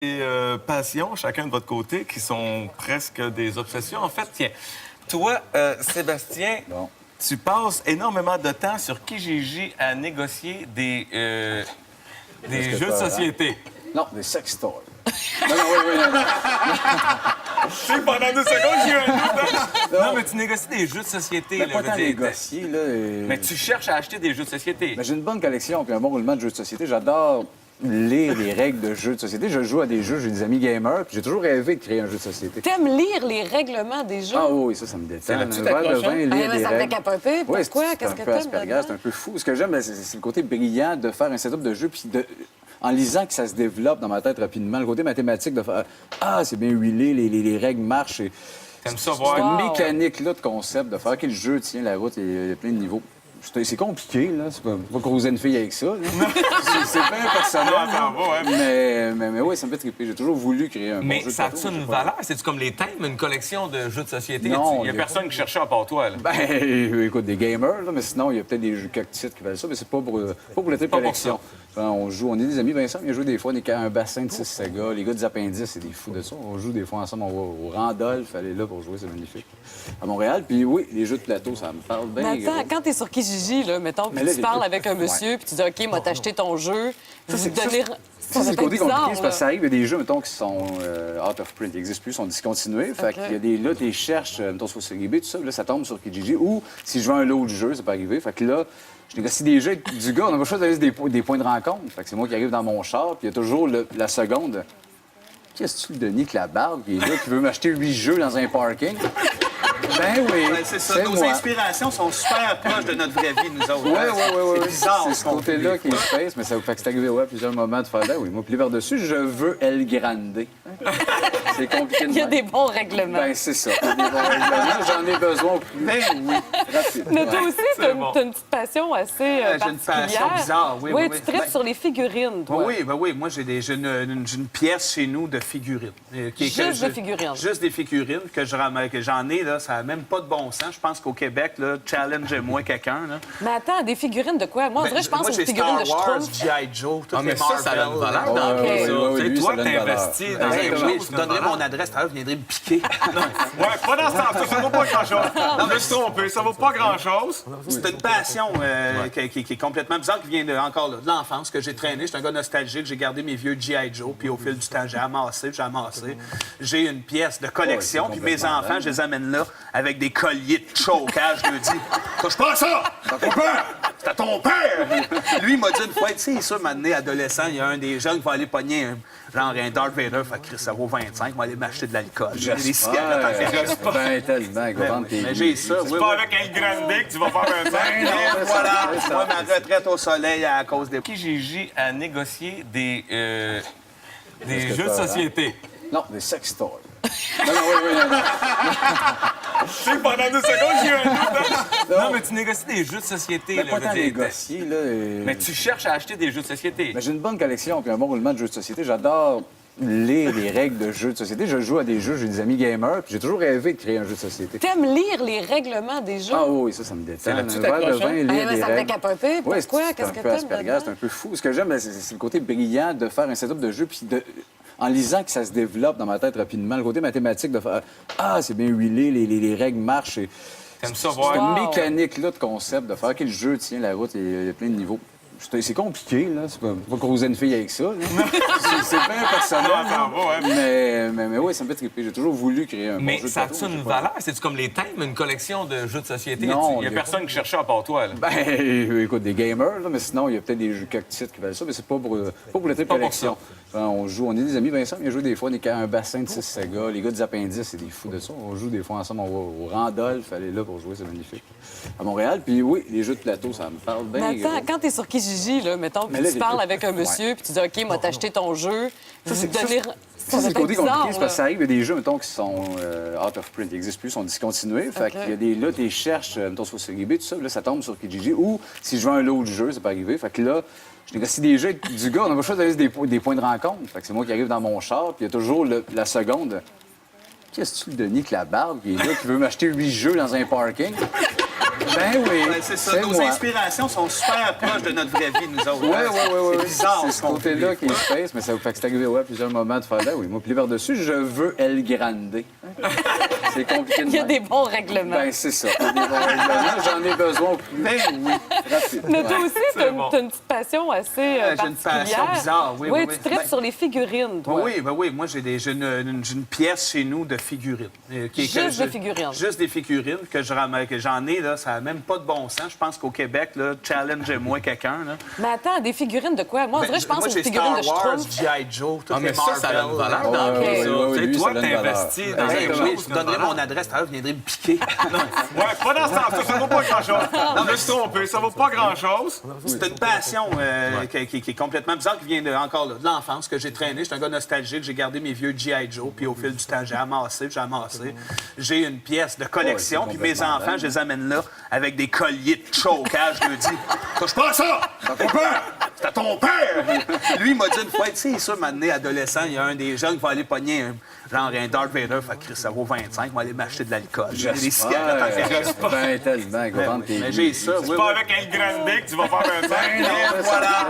Des passions, chacun de votre côté, qui sont presque des obsessions. En fait, tiens, toi, Sébastien, Bon. tu passes énormément de temps sur Kijiji à négocier des que jeux de peur, hein? société. Non, des sextoys. Non, non, oui, non. Tu sais, pendant 2 secondes, j'ai eu un doute. Hein? Non, mais tu négocies des jeux de société. Mais là, pas je veux tant dire. négocier, là. Mais tu cherches à acheter des jeux de société. Mais j'ai une bonne collection puis un bon roulement de jeux de société. J'adore lire les règles de jeux de société. Je joue à des jeux, j'ai des amis gamers, puis j'ai toujours rêvé de créer un jeu de société. T'aimes lire les règlements des jeux? Ah oui, ça me détend. là-dessus Un verre de t'accroches, vin, hein? lire Ah, mais les ça me fait règles. capoter. Oui, Pourquoi? c'est Qu'est-ce un que peu t'aimes Asperger, là-dedans? c'est un peu fou. Ce que j'aime, c'est le côté brillant de faire un setup de jeu, puis en lisant que ça se développe dans ma tête rapidement. Le côté mathématique de faire « Ah, c'est bien huilé, les règles marchent. » T'aimes ça C'est voir? une Wow. mécanique-là de concept, de faire que le jeu tient la route, il y a plein de niveaux. C'est compliqué, là. C'est pas croiser une fille avec ça. là. C'est bien personnel. Non, ça va, hein. Mais oui, ça me fait triper. J'ai toujours voulu créer un bon Mais jeu de ça plateau, a-tu je sais une pas. valeur? C'est-tu comme les thèmes, une collection de jeux de société? Non, Il y a il y a personne qui cherchait à part toi, là. Ben, écoute, des gamers, là, mais sinon, il y a peut-être des jeux titres qui valent ça, mais c'est pas pour le trip Pas pour collection. On joue, on est des amis, Vincent, il joue des fois, on est un bassin de 6 Sega. Les gars des appendices, c'est des fous de ça. On joue des fois ensemble, on va au Randolph, aller là pour jouer, c'est magnifique. À Montréal, puis oui, les jeux de plateau, ça me parle bien. Mais attends, quand t'es sur Kijiji, là, mettons, puis Mais là, tu j'ai parles tout- avec un monsieur, puis tu dis, OK, moi, t'as acheté ton jeu. Ça, c'est- donner... Ça, c'est le côté bizarre, compliqué, c'est parce que là. ça arrive, il y a des jeux, mettons, qui sont out of print, ils n'existent plus, ils sont discontinués. Fait OK. qu'il y a des là, tu les cherches, mettons, sur CGB, tout ça, là, ça tombe sur Kijiji. Ou si je veux un lot de jeu, ça peut arriver. Fait que là, je négocie des jeux avec du gars, on n'a pas le choix d'aller des points de rencontre. Fait que c'est moi qui arrive dans mon char, puis il y a toujours la seconde. Qu'est-ce que tu, Denis, que la barbe, qui est là, qui veut m'acheter 8 jeux dans un parking? Ben oui, Ouais, c'est ça. Nos moi. inspirations sont super proches de notre vraie vie, nous autres. Oui, hein. oui. C'est bizarre. C'est ce côté-là qui est space, mais ça fait que c'est arrivé à plusieurs moments de faire là. Oui, moi, puis par-dessus, je veux El Grande. C'est compliqué de Il y a même. des bons règlements. Ben, c'est ça. Il y a des bons règlements, j'en ai besoin. Ben oui, rapide. Mais toi aussi, c'est bon. t'as une petite passion assez J'ai une particulière. passion bizarre, oui, Oui, oui, tu oui. traites Ben- sur les figurines, toi. Oui. Moi, j'ai une pièce chez nous de figurines. Juste de figurines. Juste des figurines que j'en ai, là. Ça n'a même pas de bon sens. Je pense qu'au Québec, là, challenge-moi quelqu'un, là. Mais attends, des figurines de quoi? Moi, on dirait, je pense Moi, aux j'ai figurines de Star Wars, Schtroumpf. G.I. Joe, toutes Ah, mais les ça, ça a une Marvel. valeur dans OK. le jeu, ça. Oui, Tu sais, lui, toi, ça donne une t'investis valeur. dans Ben quelque oui, chose. je vous donnerai mon adresse, tout à l'heure, vous viendrez me piquer. Ouais, pas dans ce temps-là, ça vaut pas grand-chose. Non, mais je suis trompé, ça vaut pas grand-chose. C'est une passion qui est complètement bizarre, qui vient encore là, de l'enfance, que j'ai traîné. Je suis un gars nostalgique, j'ai gardé mes vieux G.I. Joe, puis au fil du temps, j'ai amassé. J'ai une pièce de collection, Ouais, c'est puis mes complètement enfants, dingue. je les amène là avec des colliers de chocage. Je leur dis, touche pas à ça! C'est à ton père! C'est à ton père! Lui, il m'a dit une fois, tu sais, ça, maintenant, adolescent, il y a un des jeunes qui va aller pogner un Darth Vader, fait que ça vaut 25, il va aller m'acheter de l'alcool. J'ai des cigarettes en fait. Ben, tellement, gros, vendre tes Mais j'ai ça, oui, C'est oui. pas avec El Grande que tu vas faire un Et temps. voilà, c'est ça. moi, ma retraite au soleil à cause des... Kijiji à négocier des que jeux de peur, hein? société. Non, des sextoys. Non, non, oui, non. Tu sais, pendant 2 secondes, j'ai eu un doute. Hein? Non, mais tu négocies des jeux de société. Mais là, pas je tant veux dire. négocier, là. Mais tu cherches à acheter des jeux de société. Mais j'ai une bonne collection puis un bon roulement de jeux de société. J'adore lire les règles de jeux de société. Je joue à des jeux, j'ai des amis gamers, puis j'ai toujours rêvé de créer un jeu de société. T'aimes lire les règlements des jeux? Ah oui, ça me détend. là-dessus Un verre de t'accroches, vin, hein? lire Ah, mais les ça me fait règles. capoter. Oui, Pourquoi? c'est Qu'est-ce un que peu t'aimes Asperger, là-dedans? c'est un peu fou. Ce que j'aime, c'est le côté brillant de faire un setup de jeu, puis en lisant que ça se développe dans ma tête rapidement. Le côté mathématique de faire Ah, c'est bien huilé, les règles marchent. T'aimes ça C'est voir? une Wow. mécanique-là de concept, de faire que le jeu tient la route, il y a plein de niveaux. C'est compliqué, là. C'est pas croiser une fille avec ça. là. C'est bien personnel. Non, ça va, hein. Mais oui, ça me fait triper. J'ai toujours voulu créer un bon Mais jeu de ça plateau, a-tu je une sais pas. valeur? C'est-tu comme les thèmes, une collection de jeux de société? Non, Il y a il y a personne qui cherchait à part toi, là. Ben, écoute, des gamers, là, mais sinon, il y a peut-être des jeux titres qui valent ça, mais c'est pas pour le trip Pas pour collection. On joue, on est des amis, Vincent, il joue des fois, on est un bassin de 6 Sega. Les gars des appendices, c'est des fous de ça. On joue des fois ensemble, on va au Randolph, aller là pour jouer, c'est magnifique. À Montréal, puis oui, les jeux de plateau, ça me parle bien. Mais attends, gros. quand t'es sur Kijiji, là, mettons, puis Mais là, tu j'ai parles tout- avec un monsieur, puis tu dis, OK, moi, t'as acheté ton jeu. Ça, c'est- donner... Ça, c'est le côté bizarre, compliqué, c'est parce que là. ça arrive, il y a des jeux, mettons, qui sont out of print, ils n'existent plus, ils sont discontinués. Fait OK. qu'il y a des là, tu les cherches, mettons, sur CGB, tout ça, là, ça tombe sur Kijiji. Ou si je veux un lot de jeu, ça peut arriver. Fait que là, je négocie des jeux avec du gars, on n'a pas le choix d'aller des points de rencontre. Fait que c'est moi qui arrive dans mon char, puis il y a toujours la seconde. Qu'est-ce que tu, Denis, que la barbe, qui est là, qui veut m'acheter 8 jeux dans un parking? Ben oui, Ouais, c'est ça. c'est Nos moi. inspirations sont super proches de notre vraie vie, nous autres. Oui. C'est bizarre. C'est ce côté-là qui est space, mais ça vous fait que c'est arrivé à plusieurs moments de faire là. Oui, moi, puis par-dessus, je veux El Grande. C'est compliqué de Il y a même. des bons règlements. Ben, c'est ça. Il y a des bons règlements. J'en ai besoin. Ben oui, rapide. Mais toi aussi, C'est bon. t'as une petite passion assez J'ai une particulière. passion bizarre, oui, Oui, oui, tu traites ben- sur les figurines, toi. Oui. Moi, j'ai une pièce chez nous de figurines. Juste des figurines. Juste des figurines que j'en ai, là, ça n'a même pas de bon sens. Je pense qu'au Québec, là, challenge-moi quelqu'un. Là. Mais attends, des figurines de quoi? Moi, on dirait, je pense moi, aux j'ai figurines de Star Wars, Schtroumpf. G.I. Joe, toutes Ah, mais les ça, Marvel. ça a une valeur dans Ok. tout ça. Oui, Tu sais, lui, toi, ça donne t'investis valeur. dans Oui, quelque oui, chose. je vous donnerai mon adresse, tout à l'heure, vous viendrez me piquer. Ouais, pas dans ce sens. Ça vaut pas grand-chose. Je me suis trompé. Ça vaut pas grand-chose. C'est une passion qui est complètement bizarre, qui vient encore là, de l'enfance, que j'ai traîné. J'étais un gars nostalgique, j'ai gardé mes vieux G.I. Joe, puis au fil du temps, j'ai amassé. J'ai une pièce de collection, Ouais, c'est puis mes complètement enfants, dingue. je les amène là avec des colliers de chocage. Je leur dis, touche pas à ça! C'est à ton père! C'est à ton père! Lui, il m'a dit une fois, tu sais, ça, maintenant, adolescent, il y a un des jeunes qui va aller pogner un Darth Vader, fait que ça vaut 25, il va aller m'acheter de l'alcool. J'ai des cigarettes à faire. Ben, tellement. Qu'on vende tes Mais vies. j'ai ça, oui, Pas oui. avec El Grande que tu vas faire un Ben, sac. non, Et voilà!